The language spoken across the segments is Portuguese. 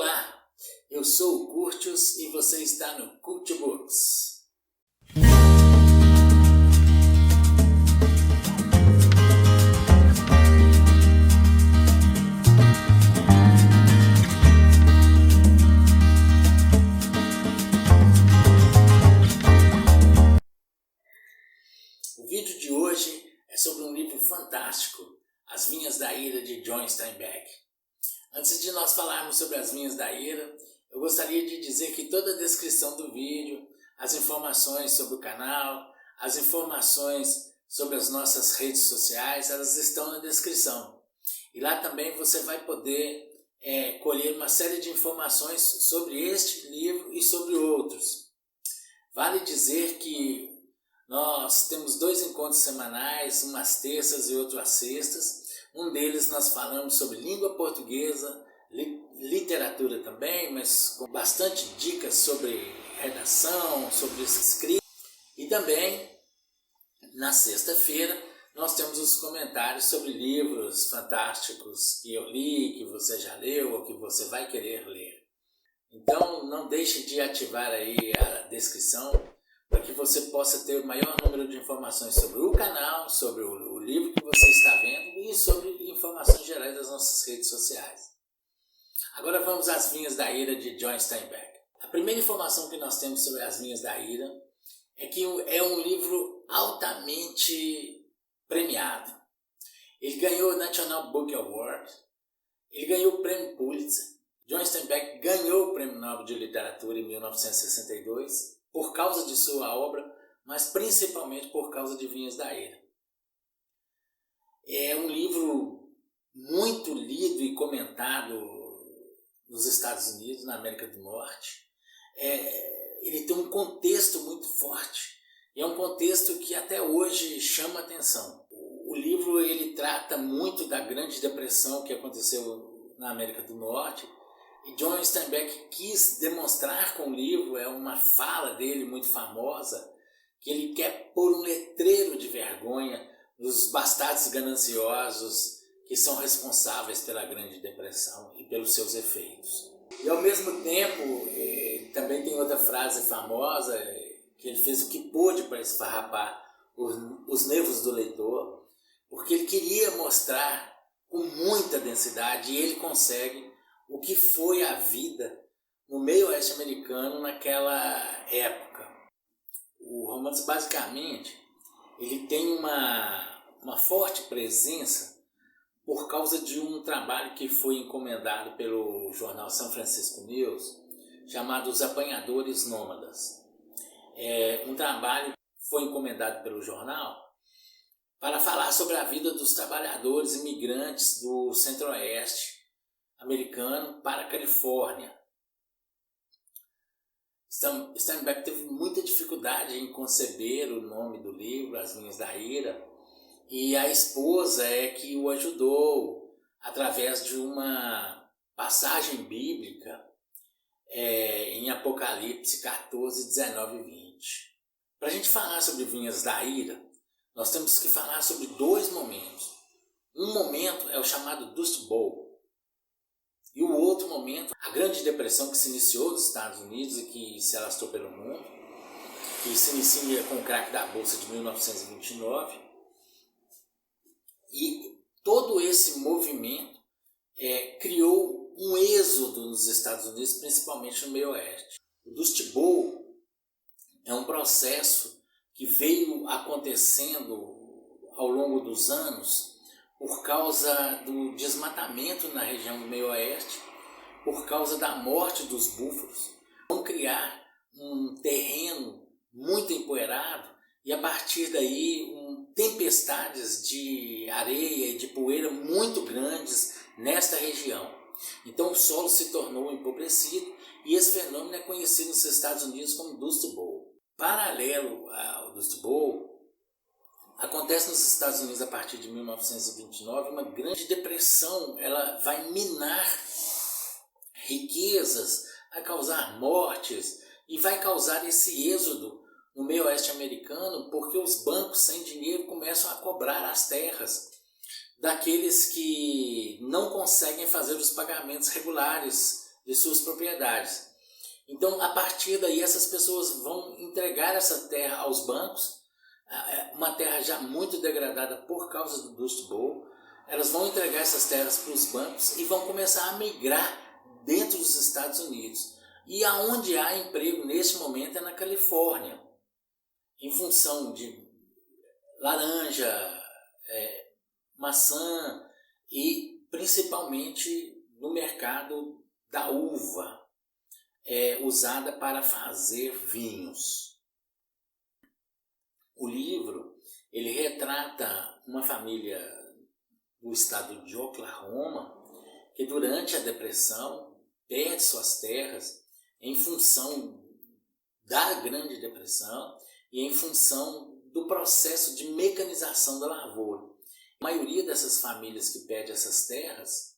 Olá, eu sou o Curtius e você está no Cult Books. O vídeo de hoje é sobre um livro fantástico, As Vinhas da Ira, de John Steinbeck. Antes de nós falarmos sobre As Vinhas da Ira, eu gostaria de dizer que toda a descrição do vídeo, as informações sobre o canal, as informações sobre as nossas redes sociais, elas estão na descrição. E lá também você vai poder colher uma série de informações sobre este livro e sobre outros. Vale dizer que nós temos 2 encontros semanais, umas terças e outro às sextas. Um deles nós falamos sobre língua portuguesa, literatura também, mas com bastante dicas sobre redação, sobre escrita. E também, na sexta-feira, nós temos os comentários sobre livros fantásticos que eu li, que você já leu ou que você vai querer ler. Então, não deixe de ativar aí a descrição para que você possa ter o maior número de informações sobre o canal, sobre o livro que você está vendo e sobre informações gerais das nossas redes sociais. Agora vamos às Vinhas da Ira, de John Steinbeck. A primeira informação que nós temos sobre As Vinhas da Ira é que é um livro altamente premiado. Ele ganhou o National Book Award, ele ganhou o Prêmio Pulitzer. John Steinbeck ganhou o Prêmio Nobel de Literatura em 1962 por causa de sua obra, mas principalmente por causa de Vinhas da Ira. É um livro muito lido e comentado nos Estados Unidos, na América do Norte. Ele tem um contexto muito forte e é um contexto que até hoje chama atenção. O livro ele trata muito da Grande Depressão que aconteceu na América do Norte. E John Steinbeck quis demonstrar com o livro, é uma fala dele muito famosa, que ele quer pôr um letreiro de vergonha nos bastardos gananciosos que são responsáveis pela Grande Depressão e pelos seus efeitos. E ao mesmo tempo, também tem outra frase famosa, que ele fez o que pôde para esfarrapar os nervos do leitor, porque ele queria mostrar com muita densidade, e ele consegue, o que foi a vida no meio oeste americano naquela época. O romance, basicamente, ele tem uma forte presença por causa de um trabalho que foi encomendado pelo jornal San Francisco News, chamado Os Apanhadores Nômadas. Um trabalho que foi encomendado pelo jornal para falar sobre a vida dos trabalhadores imigrantes do centro-oeste americano para a Califórnia. Steinbeck teve muita dificuldade em conceber o nome do livro, As Vinhas da Ira, e a esposa é que o ajudou através de uma passagem bíblica em Apocalipse 14, 19 e 20. Para a gente falar sobre Vinhas da Ira, nós temos que falar sobre 2 momentos. Um momento é o chamado Dust Bowl, e o outro momento, a Grande Depressão que se iniciou nos Estados Unidos e que se alastrou pelo mundo, que se inicia com o crack da Bolsa de 1929. E todo esse movimento criou um êxodo nos Estados Unidos, principalmente no meio oeste. O Dust Bowl é um processo que veio acontecendo ao longo dos anos por causa do desmatamento na região do meio oeste, por causa da morte dos búfalos. Vão criar um terreno muito empoeirado e a partir daí tempestades de areia e de poeira muito grandes nesta região. Então o solo se tornou empobrecido e esse fenômeno é conhecido nos Estados Unidos como Dust Bowl. Paralelo ao Dust Bowl, acontece nos Estados Unidos a partir de 1929 uma grande depressão. Ela vai minar riquezas, vai causar mortes e vai causar esse êxodo no meio oeste americano, porque os bancos sem dinheiro começam a cobrar as terras daqueles que não conseguem fazer os pagamentos regulares de suas propriedades. Então, a partir daí, essas pessoas vão entregar essa terra aos bancos, uma terra já muito degradada por causa do Dust Bowl. Elas vão entregar essas terras para os bancos e vão começar a migrar dentro dos Estados Unidos. E aonde há emprego neste momento é na Califórnia, em função de laranja, maçã e principalmente no mercado da uva, usada para fazer vinhos. O livro ele retrata uma família do estado de Oklahoma que durante a depressão perde suas terras em função da Grande Depressão e em função do processo de mecanização da lavoura. A maioria dessas famílias que perdem essas terras,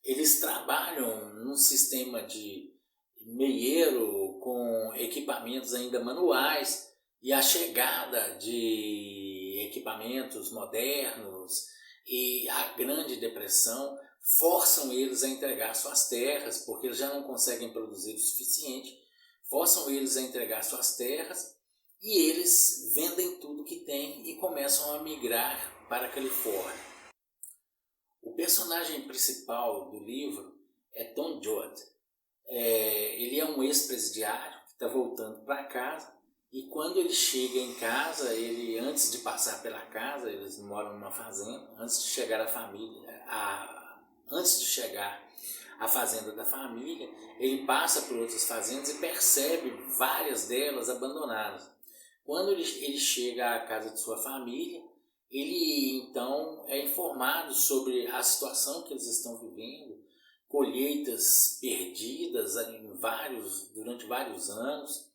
eles trabalham num sistema de meieiro com equipamentos ainda manuais, e a chegada de equipamentos modernos e a Grande Depressão forçam eles a entregar suas terras, porque eles já não conseguem produzir o suficiente, forçam eles a entregar suas terras e eles vendem tudo que têm e começam a migrar para a Califórnia. O personagem principal do livro é Tom Judd. Ele é um ex-presidiário que está voltando para casa. E quando ele chega em casa, antes de passar pela casa, eles moram numa fazenda, antes de chegar à fazenda da família, ele passa por outras fazendas e percebe várias delas abandonadas. Quando ele chega à casa de sua família, ele então é informado sobre a situação que eles estão vivendo, colheitas perdidas durante vários anos,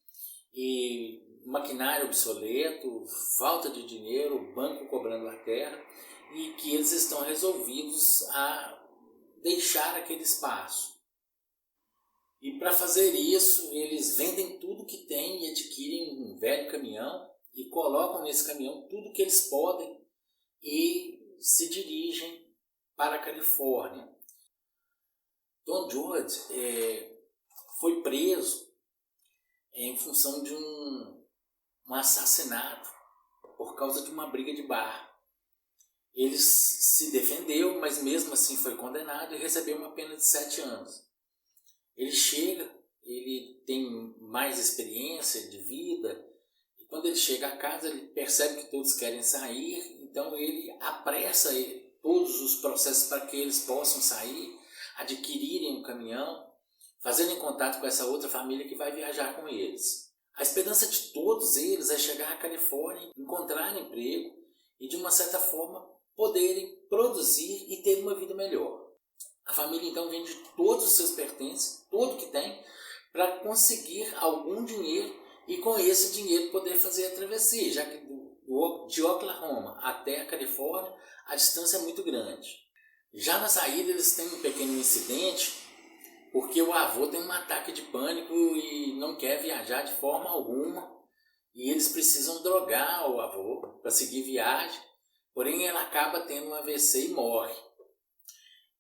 e maquinário obsoleto, falta de dinheiro, banco cobrando a terra, e que eles estão resolvidos a deixar aquele espaço. E para fazer isso, eles vendem tudo que têm e adquirem um velho caminhão e colocam nesse caminhão tudo que eles podem e se dirigem para a Califórnia. Tom Judd foi preso em função de um assassinato por causa de uma briga de bar. Ele se defendeu, mas mesmo assim foi condenado e recebeu uma pena de 7 anos. Ele tem mais experiência de vida, e quando ele chega a casa ele percebe que todos querem sair, então ele apressa todos os processos para que eles possam sair, adquirirem um caminhão, fazendo contato com essa outra família que vai viajar com eles. A esperança de todos eles é chegar à Califórnia, encontrar emprego e, de uma certa forma, poderem produzir e ter uma vida melhor. A família então vende todos os seus pertences, tudo que tem, para conseguir algum dinheiro e com esse dinheiro poder fazer a travessia, já que de Oklahoma até a Califórnia a distância é muito grande. Já na saída eles têm um pequeno incidente, porque o avô tem um ataque de pânico e não quer viajar de forma alguma, e eles precisam drogar o avô para seguir viagem, porém ela acaba tendo um AVC e morre.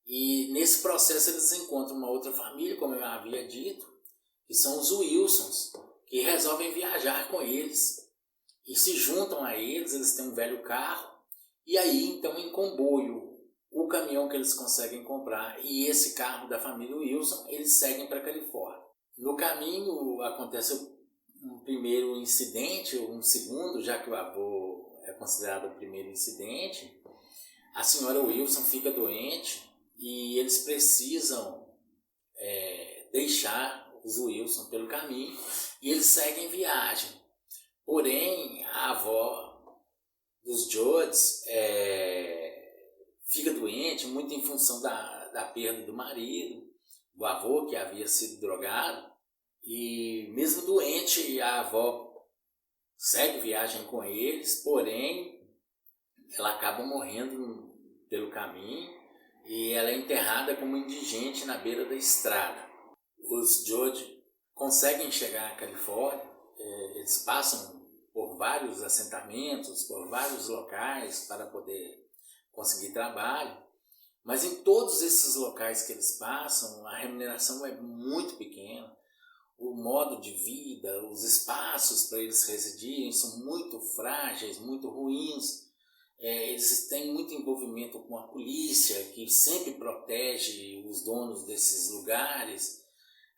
E nesse processo eles encontram uma outra família, como eu havia dito, que são os Wilsons, que resolvem viajar com eles e se juntam a eles. Eles têm um velho carro, e aí então em comboio, o caminhão que eles conseguem comprar e esse carro da família Wilson, eles seguem para a Califórnia. No caminho acontece um primeiro incidente, um segundo, já que o avô é considerado o primeiro incidente. A senhora Wilson fica doente e eles precisam deixar os Wilson pelo caminho e eles seguem viagem. Porém, a avó dos Judds fica doente, muito em função da perda do marido, do avô que havia sido drogado, e mesmo doente a avó segue viagem com eles, porém ela acaba morrendo pelo caminho e ela é enterrada como indigente na beira da estrada. Os Judd conseguem chegar à Califórnia, eles passam por vários assentamentos, por vários locais para poder conseguir trabalho, Mas em todos esses locais que eles passam, a remuneração é muito pequena, o modo de vida, os espaços para eles residirem são muito frágeis, muito ruins. Eles têm muito envolvimento com a polícia, que sempre protege os donos desses lugares.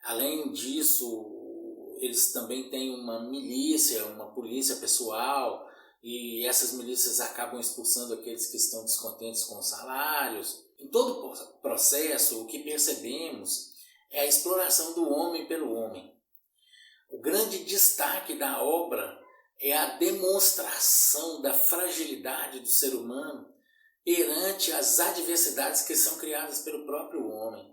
Além disso, eles também têm uma milícia, uma polícia pessoal, e essas milícias acabam expulsando aqueles que estão descontentes com os salários. Em todo o processo, o que percebemos é a exploração do homem pelo homem. O grande destaque da obra é a demonstração da fragilidade do ser humano perante as adversidades que são criadas pelo próprio homem.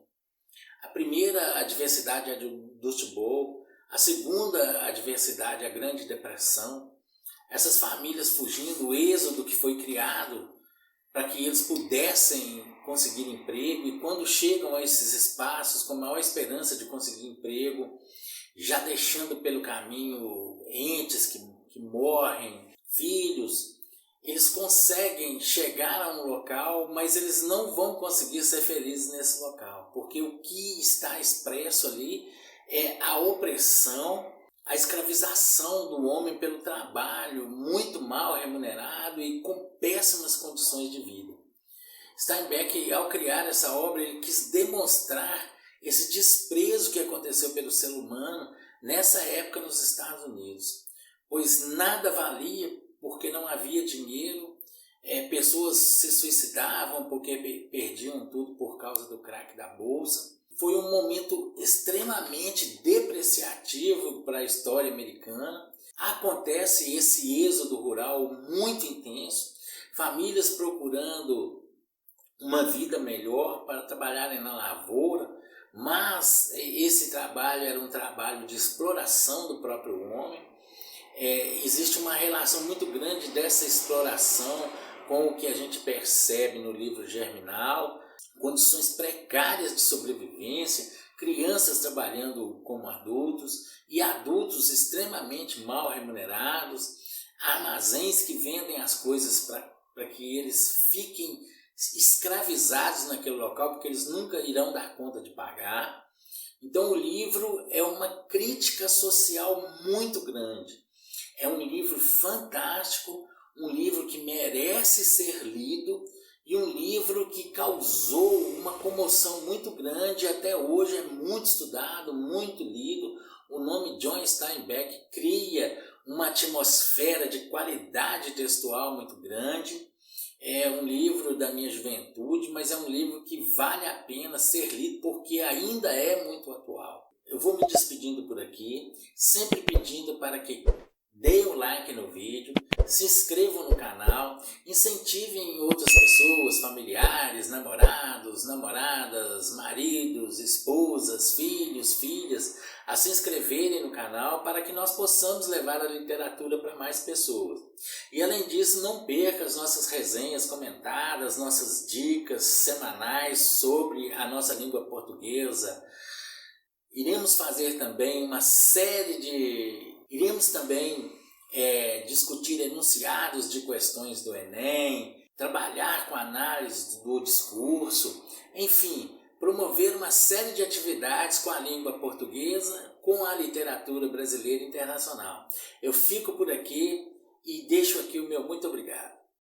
A primeira adversidade é a do Dust Bowl, a segunda adversidade é a Grande Depressão. Essas famílias fugindo, o êxodo que foi criado para que eles pudessem conseguir emprego, e quando chegam a esses espaços com a maior esperança de conseguir emprego, já deixando pelo caminho entes que morrem, filhos, eles conseguem chegar a um local, mas eles não vão conseguir ser felizes nesse local, porque o que está expresso ali é a opressão, a escravização do homem pelo trabalho, muito mal remunerado e com péssimas condições de vida. Steinbeck, ao criar essa obra, ele quis demonstrar esse desprezo que aconteceu pelo ser humano nessa época nos Estados Unidos, pois nada valia porque não havia dinheiro, pessoas se suicidavam porque perdiam tudo por causa do crack da bolsa. Foi um momento extremamente depreciativo para a história americana. Acontece esse êxodo rural muito intenso, famílias procurando uma vida melhor para trabalharem na lavoura, mas esse trabalho era um trabalho de exploração do próprio homem. Existe uma relação muito grande dessa exploração com o que a gente percebe no livro Germinal, condições precárias de sobrevivência, crianças trabalhando como adultos e adultos extremamente mal remunerados, armazéns que vendem as coisas para que eles fiquem escravizados naquele local, porque eles nunca irão dar conta de pagar. Então o livro é uma crítica social muito grande. É um livro fantástico, um livro que merece ser lido e um livro que causou uma comoção muito grande, até hoje é muito estudado, muito lido. O nome John Steinbeck cria uma atmosfera de qualidade textual muito grande. É um livro da minha juventude, mas é um livro que vale a pena ser lido porque ainda é muito atual. Eu vou me despedindo por aqui, sempre pedindo para que deem o like no vídeo, se inscrevam no canal, incentivem outras pessoas, familiares, namorados, namoradas, maridos, esposas, filhos, filhas, a se inscreverem no canal para que nós possamos levar a literatura para mais pessoas. E além disso, não perca as nossas resenhas comentadas, nossas dicas semanais sobre a nossa língua portuguesa. Iremos fazer também uma série de... Iremos também discutir enunciados de questões do Enem, trabalhar com análise do discurso, enfim, promover uma série de atividades com a língua portuguesa, com a literatura brasileira e internacional. Eu fico por aqui e deixo aqui o meu muito obrigado.